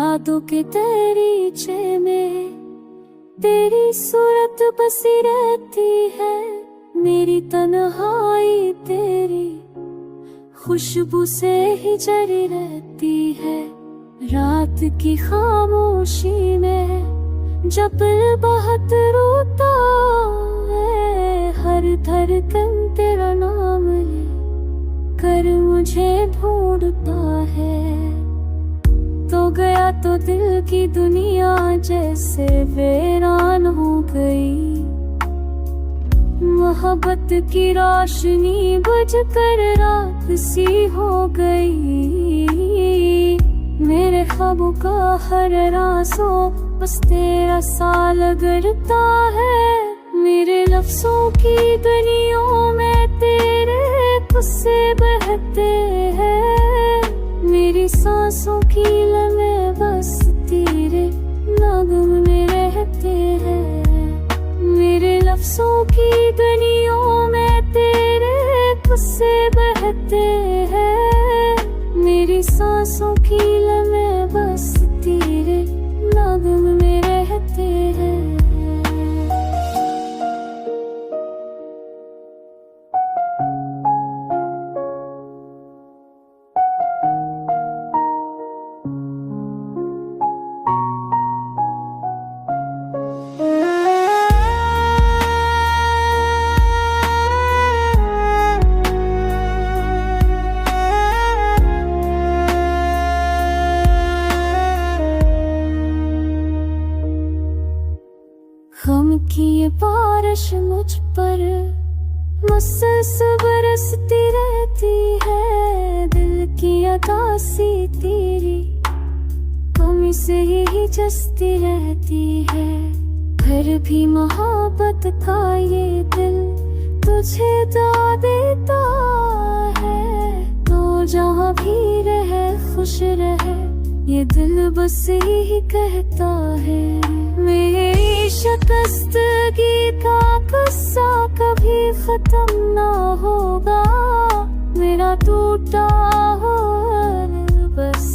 यादों के दरीचे में तेरी सूरत बसी रहती है। मेरी तन्हाई तेरी खुशबू से ही जरी रहती है। रात की खामोशी में जब बहुत रोता है, हर धड़कन तेरा नाम ले कर मुझे ढूंढता है। तो गया तो दिल की दुनिया जैसे वीरान हो गई। मोहब्बत की रोशनी बुझ कर रात सी हो गई। मेरे ख्वाबों का हर राज़ो बस तेरा सा लगता है। मेरे लफ्ज़ों की दुनिया में तेरे किस्से बहते हैं। मेरी सांसों की लम्हे बस तेरे नगम में रहते हैं। मेरे लफ्ज़ों की दुनिया में तेरे किस्से बहते हैं। मेरी सांसों की लम्हे बस तेरे नगम में रहते हैं। गम की ये बारिश मुझ पर मुझसे बरसती रहती है। दिल की अदासी तेरी कमी से ही जसती रहती है। फिर भी मोहब्बत का ये दिल तुझे दा देता है। तो जहाँ भी रहे खुश रहे ये दिल बस यही कहता है। मेरी शिकस्तगी का किस्सा कभी खत्म ना होगा। मेरा टूटा हो बस